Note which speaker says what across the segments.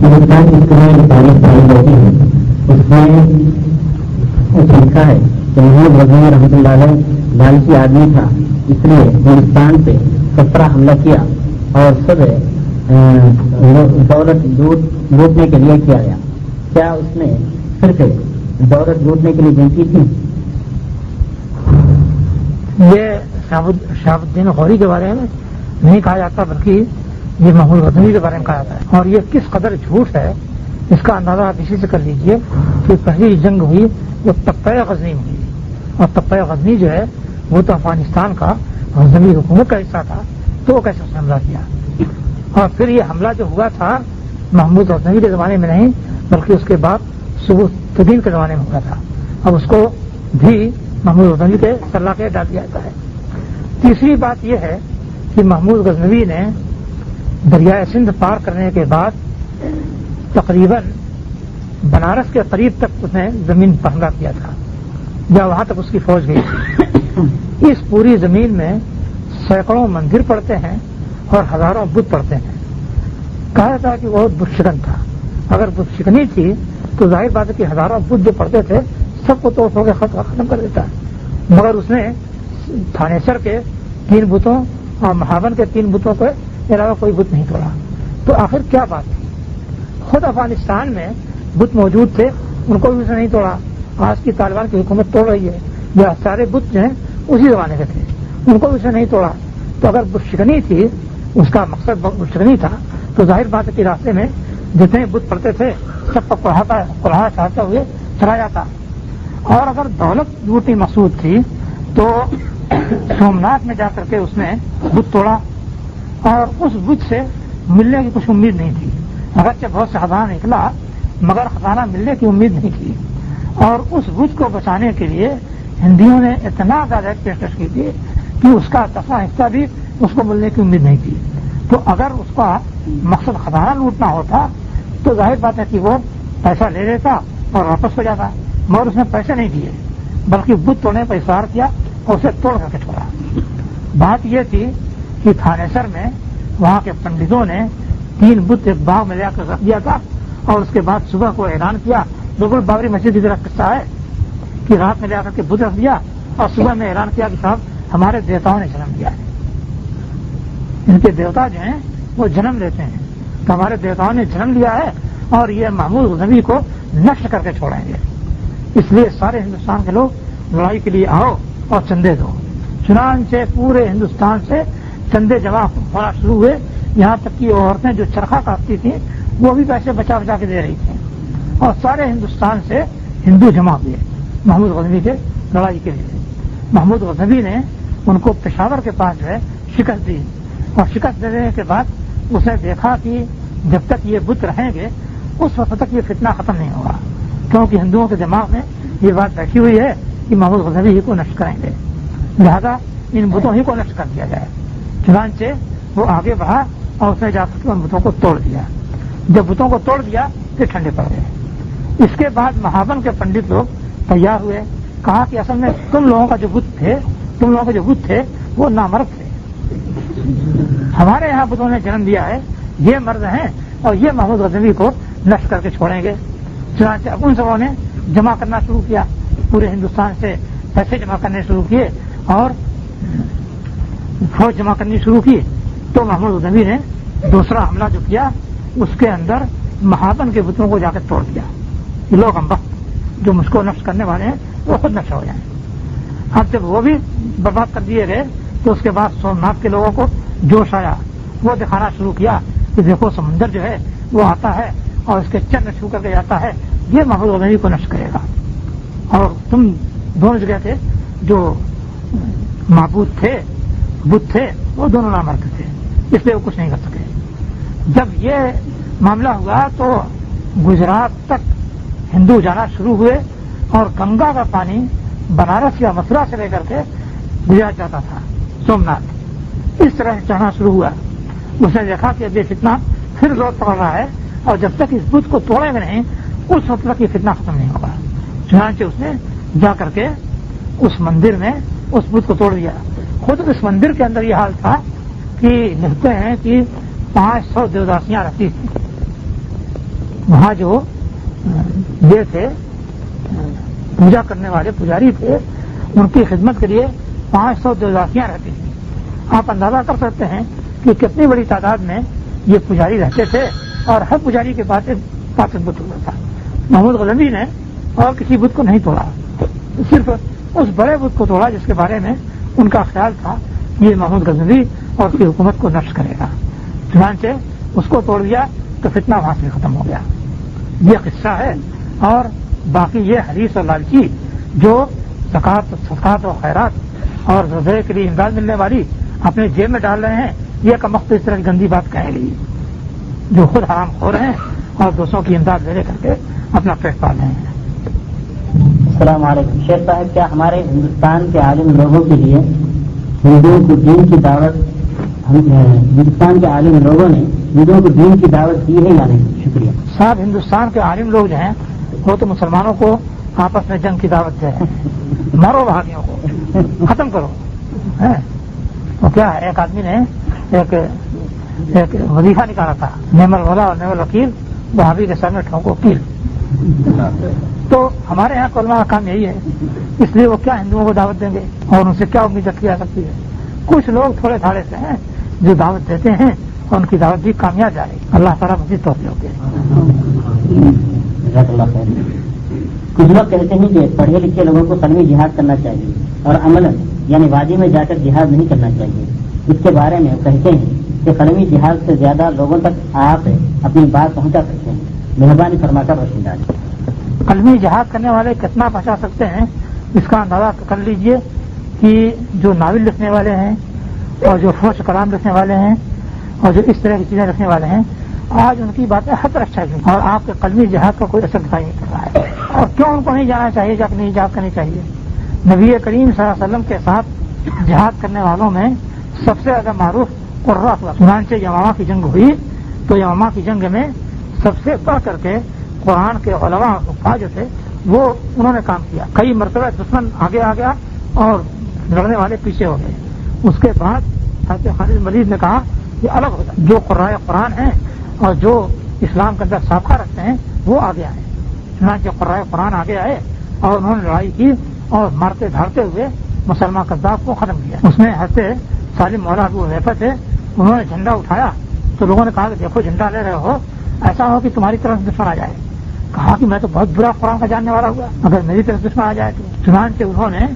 Speaker 1: ہندوستان کی تاریخ پڑھی جاتی ہے اس میں لکھا ہے کہ محمود غزنوی رحمۃ اللہ علیہ لالچی آدمی تھا، اس لیے ہندوستان پہ 17 حملہ کیا اور سب دولت لوٹنے کے لیے کیا گیا۔ کیا اس نے صرف دولت لوٹنے کے لیے جنگ کی تھی؟
Speaker 2: یہ شہاب الدین غوری کے بارے میں نہیں کہا جاتا، بلکہ یہ محمود غزنوی کے بارے میں کہا جاتا ہے، اور یہ کس قدر جھوٹ ہے اس کا اندازہ آپ اسی سے کر لیجئے کہ پہلی جنگ ہوئی وہ تپہ غزنی میں ہوئی، اور تپہ غزنی جو ہے وہ تو افغانستان کا غزنوی حکومت کا حصہ تھا، تو وہ کیسے اس نے حملہ کیا؟ اور پھر یہ حملہ جو ہوا تھا محمود غزنوی کے زمانے میں نہیں بلکہ اس کے بعد سبکتگین کے زمانے میں ہوا تھا، اب اس کو بھی محمود غزنوی کے سلاح کے ڈال دیا جاتا ہے۔ تیسری بات یہ ہے کہ محمود غزنوی نے دریائے سندھ پار کرنے کے بعد تقریباً بنارس کے قریب تک اس نے زمین پر حملہ کیا تھا، یا وہاں تک اس کی فوج گئی تھی۔ اس پوری زمین میں سینکڑوں مندر پڑتے ہیں اور ہزاروں بت پڑتے ہیں۔ کہا تھا کہ وہ بت شکن تھا، اگر بت شکنی تھی تو ظاہر بات ہے کہ ہزاروں بت جو پڑتے تھے سب کو توڑ پھوڑ کے ختم کر دیتا، مگر اس نے تھانیسر کے 3 بتوں اور مہاون کے 3 بتوں کے علاوہ کوئی بت نہیں توڑا۔ تو آخر کیا بات تھی؟ خود افغانستان میں بت موجود تھے، ان کو بھی اس نے نہیں توڑا۔ آج کی طالبان کی حکومت توڑ رہی ہے، یا سارے بت جو ہیں اسی زمانے کے تھے، ان کو بھی اس نے نہیں توڑا۔ تو اگر بت شکنی تھی، اس کا مقصد بت شکنی تھا، تو ظاہر بات ہے کہ راستے میں جتنے بت پڑتے تھے سب کو کڑھا چاہتے ہوئے چلا جاتا۔ اور اگر دولت لوٹی مقصود تھی تو سومناتھ میں جا کر کے اس نے بت توڑا، اور اس بت سے ملنے کی کچھ امید نہیں تھی، اگرچہ بہت سے خزانہ نکلا مگر خزانہ ملنے کی امید نہیں تھی، اور اس بت کو بچانے کے لیے ہندیوں نے اتنا زیادہ پیشکش کی تھی کہ اس کا 10واں حصہ بھی اس کو ملنے کی امید نہیں تھی۔ تو اگر اس کا مقصد خزانہ لوٹنا ہوتا تو ظاہر بات ہے کہ وہ پیسہ لے لیتا اور واپس ہو جاتا، مگر اس نے پیسے نہیں دیے بلکہ بت توڑنے پر اصرار کیا اور اسے توڑ کر کے چھوڑا۔ بات یہ تھی کہ تھانیسر میں وہاں کے پنڈتوں نے 3 بت ایک باغ میں لے کر رکھ دیا تھا، اور اس کے بعد صبح کو اعلان کیا، بالکل بابری مسجد کی طرح قصہ ہے کہ رات میں لے کر کے بت رکھ دیا اور صبح میں اعلان کیا کہ صاحب ہمارے دیوتاؤں نے جنم لیا ہے، ان کے دیوتا جو ہیں وہ جنم لیتے ہیں، تو ہمارے دیوتاؤں نے جنم لیا ہے اور یہ محمود غزنوی کو نشٹ کر کے چھوڑیں گے، اس لیے سارے ہندوستان کے لوگ لڑائی کے لیے آؤ اور چندے دو۔ چنانچہ پورے ہندوستان سے چندے جمع ہونا شروع ہوئے، یہاں تک کہ عورتیں جو چرخہ کاٹتی تھیں وہ بھی پیسے بچا بچا کے دے رہی تھیں، اور سارے ہندوستان سے ہندو جمع ہوئے محمود غزنوی کے لڑائی کے لیے۔ محمود غزنوی نے ان کو پشاور کے پاس جو ہے شکست دی، اور شکست دینے کے بعد اس نے دیکھا کہ جب تک یہ بت رہیں گے اس وقت تک یہ فتنہ ختم نہیں ہوگا، کیونکہ ہندوؤں کے دماغ میں یہ بات بیٹھی ہوئی ہے کہ محمود غزنوی ہی کو نشٹ کریں گے، لہذا ان بتوں ہی کو نشٹ کر دیا جائے۔ چنانچہ وہ آگے بڑھا اور اس نے جا کر کے ان بتوں کو توڑ دیا۔ جب بتوں کو توڑ دیا پھر ٹھنڈے پڑ گئے۔ اس کے بعد مہاون کے پنڈت لوگ تیار ہوئے، کہا کہ اصل میں تم لوگوں کے جو بت تھے وہ نامرد تھے، ہمارے یہاں بتوں نے جنم دیا ہے، یہ مرد ہیں اور یہ محمود غزنوی کو نشٹ کر کے چھوڑیں گے۔ چنانچہ اب ان سبوں نے جمع کرنا شروع کیا، پورے ہندوستان سے پیسے جمع کرنے شروع کیے اور فوج جمع کرنی شروع کی۔ تو محمود غزنوی نے دوسرا حملہ جو کیا اس کے اندر مہاون کے بتوں کو جا کے توڑ دیا، لوگ ہم وقت جو مجھ کو نشٹ کرنے والے ہیں وہ خود نشٹ ہو جائیں۔ اب جب وہ بھی برباد کر دیے گئے تو اس کے بعد سومناتھ کے لوگوں کو جوش آیا، وہ دکھانا شروع کیا کہ دیکھو سمندر جو ہے وہ آتا ہے اور اس کے چرن چھو کر کے جاتا ہے، یہ محمود غزنوی کو نشٹ کرے گا، اور تم دونوں جگہ تھے جو معبود تھے بت تھے وہ دونوں نامرد تھے، اس لیے وہ کچھ نہیں کر سکے۔ جب یہ معاملہ ہوا تو گجرات تک ہندو جانا شروع ہوئے اور گنگا کا پانی بنارس یا متھرا سے لے کر کے گجرات جاتا تھا سومناتھ، اس طرح سے چڑھنا شروع ہوا۔ اس نے دیکھا کہ اب یہ فتنہ پھر زور پڑ رہا ہے اور جب تک اس بت کو توڑے گا نہیں اس وقت تک یہ فتنہ ختم نہیں ہوگا۔ چنانچہ اس نے جا کر کے اس مندر میں اس بت کو توڑ دیا۔ خود اس مندر کے اندر یہ حال تھا کہ لکھتے ہیں کہ 500 دیوداسیاں رہتی تھیں، وہاں جو یہ تھے پوجا کرنے والے پجاری تھے، ان کی خدمت کے لیے 500 دیوداسیاں رہتی تھیں. آپ اندازہ کر سکتے ہیں کہ کتنی بڑی تعداد میں یہ پجاری رہتے تھے، اور ہر پجاری کے پاس ایک پاکن بت ہوا تھا. محمود غزنوی نے اور کسی بت کو نہیں توڑا، صرف اس بڑے بت کو توڑا جس کے بارے میں ان کا خیال تھا یہ محمود غزنوی اور اس کی حکومت کو نفس کرے گا. چنانچہ اس کو توڑ دیا تو فتنہ وہاں سے ختم ہو گیا. یہ قصہ ہے. اور باقی یہ حریص اور لالچی جو زکوٰۃ صدقات و خیرات اور زلزلے کے لیے امداد ملنے والی اپنے جیب میں ڈال رہے ہیں، یہ کمبخت اس طرح کی گندی بات کہے گی، جو خود حرام خور ہیں اور دوسروں کی امداد لے کر کے اپنا پیٹ پال رہے ہیں.
Speaker 1: السلام علیکم شیخ صاحب، کیا ہمارے ہندوستان کے عالم لوگوں کے لیے ہندوؤں کو دین کی دعوت ہندوستان کے عالم لوگوں نے ہندوؤں کو دین کی دعوت دی ہے یا نہیں؟ شکریہ
Speaker 2: صاحب. ہندوستان کے عالم لوگ جو ہیں وہ تو مسلمانوں کو آپس میں جنگ کی دعوت دے رہے ہیں، مارو بھاگیوں کو، ختم کرو. تو کیا ہے، ایک آدمی نے ایک وظیفہ نکالا تھا، نعم المولا اور نعم الوکیل، بھابھی کے سامنے ٹھوکو کیل. تو ہمارے یہاں علماء کا کام یہی ہے، اس لیے وہ کیا ہندوؤں کو دعوت دیں گے اور ان سے کیا امید رکھی جا سکتی ہے؟ کچھ لوگ تھوڑے تھاڑے سے ہیں جو دعوت دیتے ہیں اور ان کی دعوت بھی کامیاب جا رہی. اللہ تعالیٰ مزید توفیق ہوتے ہیں.
Speaker 1: کچھ لوگ کہتے ہیں کہ پڑھے لکھے لوگوں کو قلمی جہاد کرنا چاہیے اور عملاً یعنی وادی میں جا کر جہاد نہیں کرنا چاہیے. اس کے بارے میں کہتے ہیں کہ قلمی جہاد سے زیادہ لوگوں تک آپ اپنی بات پہنچا سکتے ہیں. مہربانی فرما کر روشنی ڈالیں.
Speaker 2: قلمی جہاد کرنے والے کتنا پہنچا سکتے ہیں اس کا اندازہ کر لیجئے کہ جو ناول لکھنے والے ہیں اور جو فوش کلام لکھنے والے ہیں اور جو اس طرح کی چیزیں رکھنے والے ہیں، آج ان کی باتیں ہر طرح چاہیے اور آپ کے قلمی جہاد کا کوئی اثر دکھائی نہیں کر رہا ہے. اور کیوں ان کو نہیں جانا چاہیے جب نہیں جہاد کرنی چاہیے؟ نبی کریم صلی اللہ علیہ وسلم کے ساتھ جہاد کرنے والوں میں سب سے زیادہ معروف قرہ ہوا. چنانچہ یمامہ کی جنگ ہوئی تو یمامہ کی جنگ میں سب سے بڑھ کر کے قرآن کے علماء جو تھے وہ انہوں نے کام کیا. کئی مرتبہ دشمن آگے آ گیا اور لڑنے والے پیچھے ہو گئے. اس کے بعد حضرت خالد مریض نے کہا کہ الگ ہو جائے، جو قرآن قرآن ہیں اور جو اسلام کے اندر سابقہ رکھتے ہیں وہ آگے آئے. چنانچہ قرآن قرآن آگے آئے اور انہوں نے لڑائی کی اور مارتے دھاڑتے ہوئے مسلمان کذاب کو ختم کیا. اس میں حضرت سالم مولا ابو حذیفہ تھے، انہوں نے جھنڈا اٹھایا تو لوگوں نے کہا کہ دیکھو جھنڈا لے رہے ہو، ایسا ہو کہ تمہاری طرف دشمن آ جائے. کہا کہ میں تو بہت برا قرآن کا جاننے والا ہوا، اگر میری طرف دشمن آ جائے تو. چنانچہ انہوں نے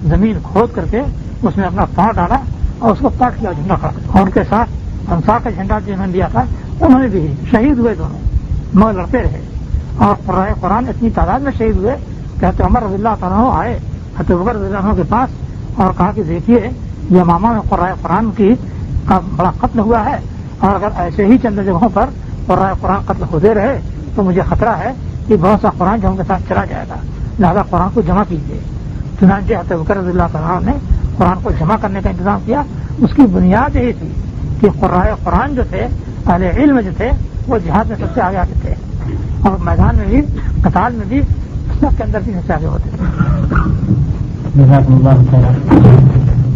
Speaker 2: زمین کھود کر کے اس میں اپنا پاؤں ڈالا اور اس کو پاٹ کیا، جھنڈا کھڑا کیا. اور ان کے ساتھ انصار کا جھنڈا جنہوں نے لیا تھا انہوں نے بھی شہید ہوئے دونوں، مگر لڑتے رہے. اور قرآن اتنی تعداد میں شہید ہوئے کہ حضرت عمر رضی اللہ تعالیٰ آئے حضرت بکر رضی اللہ عنہ کے پاس اور کہا کہ دیکھیے یہ ماما میں قرآن کی کا بڑا قتل ہوا ہے، اور اگر ایسے ہی چند جگہوں پر قرآن قتل ہوتے رہے تو مجھے خطرہ ہے کہ بہت سا قرآن جو ہم کے ساتھ چلا جائے گا، لہذا قرآن کو جمع کیجیے. چنانچہ حضرت بکر رضی اللہ تعالیٰ نے قرآن کو جمع کرنے کا انتظام کیا. اس کی بنیاد یہی تھی کہ قرآن جو تھے اہل علم جو تھے وہ جہاد میں سب سے آگے آگے تھے اور میدان میں بھی قتال میں بھی سب کے اندر بھی سب سے آگے ہوتے تھے.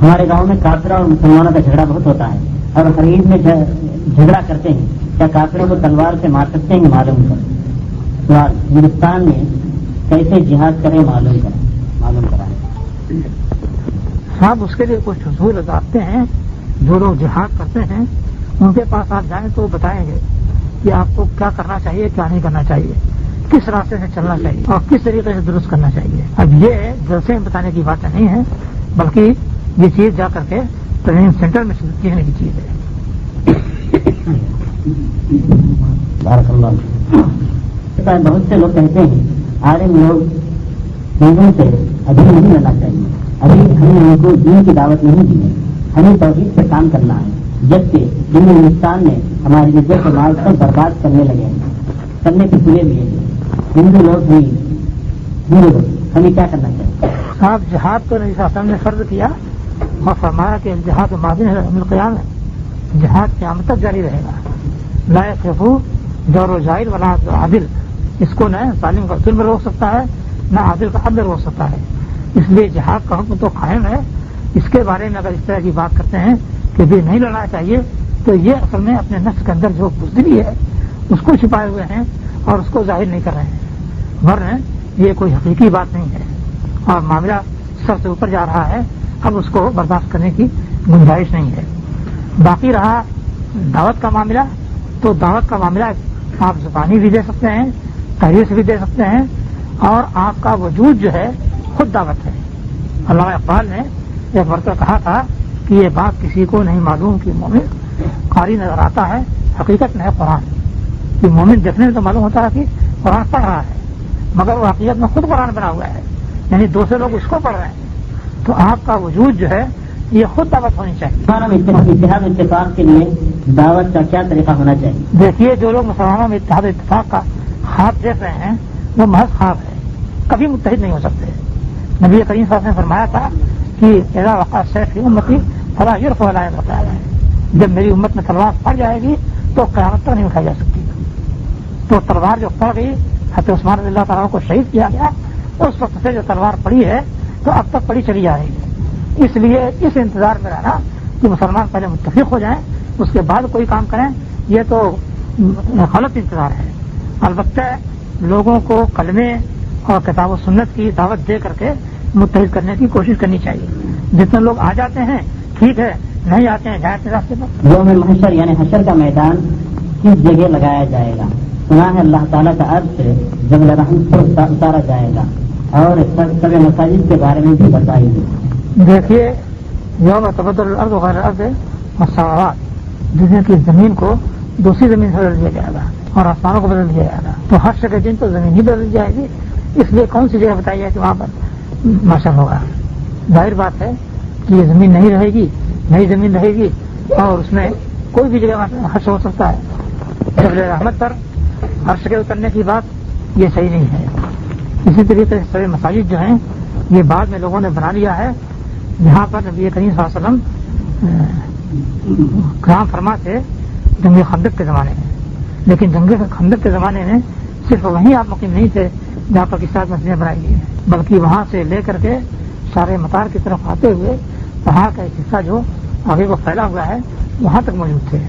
Speaker 1: ہمارے گاؤں میں کافروں اور مسلمانوں کا جھگڑا بہت ہوتا ہے اور ہر عید میں جھگڑا کرتے ہیں. کیا کافروں کو تلوار سے مار سکتے ہیں؟ معلوم کر. سوال، ہندوستان میں کیسے جہاد کریں معلوم کرائیں.
Speaker 2: صاحب اس کے لیے کچھ اصول ضابطے ہیں. جو لوگ جہاد کرتے ہیں ان کے پاس آپ جائیں تو وہ بتائیں گے کہ آپ کو کیا کرنا چاہیے کیا نہیں کرنا چاہیے، کس راستے سے چلنا چاہیے اور کس طریقے سے درست کرنا چاہیے. اب یہ جلسے میں بتانے کی باتیں نہیں ہیں، بلکہ یہ چیز جا کر کے ٹریننگ سینٹر میں سیکھنے کی چیز ہے.
Speaker 1: بہت سے لوگ کہتے ہیں عالم لوگ ہندوؤں سے ابھی نہیں لڑنا چاہیے، ابھی ہمیں ان کو دین کی دعوت نہیں دی ہے، ہمیں توحید سے کام کرنا ہے، جبکہ جن ہندوستان میں ہماری عزت و مال سب برباد کرنے لگے ہیں، کرنے کے بلے بھی ہیں. ہندو لوگ ہمیں کیا کرنا چاہیے؟
Speaker 2: صاحب جہاد تو نبی صلی اللہ علیہ وسلم نے فرض کیا اور فرمایا کہ جہاد ماضی ہے القیام ہے، جہاد قیامت تک جاری رہے گا. لا یخفو جور و جائر ولا عادل، اس کو نہ ظالم کا ظلم روک سکتا ہے نہ عادل کا عدل روک سکتا ہے. اس لیے جہاد کا حکم تو قائم ہے. اس کے بارے میں اگر اس طرح کی بات کرتے ہیں کہ بھی نہیں لڑنا چاہیے تو یہ اصل میں اپنے نفس کے اندر جو بزدلی ہے اس کو چھپائے ہوئے ہیں اور اس کو ظاہر نہیں کر رہے ہیں، ورنہ یہ کوئی حقیقی بات نہیں ہے اور معاملہ سر سے اوپر جا رہا ہے، اب اس کو برداشت کرنے کی گنجائش نہیں ہے۔ باقی رہا دعوت کا معاملہ، تو دعوت کا معاملہ آپ زبانی بھی دے سکتے ہیں، تحریر سے بھی دے سکتے ہیں، اور آپ کا وجود جو ہے خود دعوت ہے۔ علامہ اقبال نے ایک مرتبہ کہا تھا کہ یہ بات کسی کو نہیں معلوم کہ مومن قاری نظر آتا ہے، حقیقت میں ہے قرآن، کہ مومن دیکھنے میں تو معلوم ہوتا ہے کہ قرآن پڑھ رہا ہے، مگر وہ حقیقت میں خود قرآن بنا ہوا ہے، یعنی دوسرے لوگ اس کو پڑھ رہے ہیں۔ تو آپ کا وجود جو ہے یہ خود دعوت ہونی چاہیے۔
Speaker 1: اتحاد اتفاق کے لیے دعوت کا کیا طریقہ ہونا چاہیے؟
Speaker 2: دیکھیے، جو لوگ مسلمانوں میں اتحاد اتفاق کا خواب دیکھ رہے ہیں وہ محض خواب ہے، کبھی متحد نہیں ہو سکتے۔ نبی کریم صلی اللہ علیہ وسلم نے فرمایا تھا کہ اذا وقع السيف في امتي فلا يرفع ولا يرفع، جب میری امت میں تلوار پڑ جائے گی تو قیامت تک نہیں اٹھائی جا سکتی۔ تو تلوار جو پڑ گئی، حضرت عثمان رضی اللہ تعالیٰ کو شہید کیا گیا، اس وقت سے جو تلوار پڑی ہے تو اب تک پڑی چلی جا رہی ہے۔ اس لیے اس انتظار میں رہنا کہ مسلمان پہلے متفق ہو جائیں اس کے بعد کوئی کام کریں، یہ تو غلط انتظار ہے۔ البتہ لوگوں کو کلمے اور کتاب و سنت کی دعوت دے کر کے متحد کرنے کی کوشش کرنی چاہیے۔ جتنے لوگ آ جاتے ہیں ٹھیک ہے، نہیں آتے ہیں ہدایت کے راستے پر۔
Speaker 1: یوم محشر یعنی حشر کا میدان کس جگہ لگایا جائے گا؟ سنا ہے اللہ تعالیٰ کا عرش سے جبل رحمت پر اتارا جائے گا، اور سب مساجد کے بارے میں بھی بتائیے۔
Speaker 2: دیکھیے، یوم تبدل الارض غیر الارض والسماوات، جس دن کی زمین کو دوسری زمین سے بدل دیا جائے گا اور آسمانوں کو بدل دیا جائے گا، تو حشر کے دن تو زمین ہی بدل جائے گی، اس لیے کون سی جگہ بتائی ہے کہ وہاں پر محشر ہوگا؟ ظاہر بات ہے کہ یہ زمین نہیں رہے گی، نئی زمین رہے گی اور اس میں کوئی بھی جگہ حشر ہو سکتا ہے۔ جبل رحمت پر عرش کے اترنے کی بات یہ صحیح نہیں ہے۔ اسی طریقے سے سارے مساجد جو ہیں یہ بعد میں لوگوں نے بنا لیا ہے، جہاں پر نبی کریم صلی اللہ علیہ وسلم قیام فرما تھے جنگ خندق کے زمانے میں، لیکن جنگ خندق کے زمانے میں صرف وہیں آپ مقیم نہیں تھے جہاں پر کس طرح مسجدیں بنائی گئی ہیں، بلکہ وہاں سے لے کر کے سارے مطار کی طرف آتے ہوئے پہاڑ کا ایک حصہ جو آگے کو پھیلا ہوا ہے وہاں تک موجود تھے۔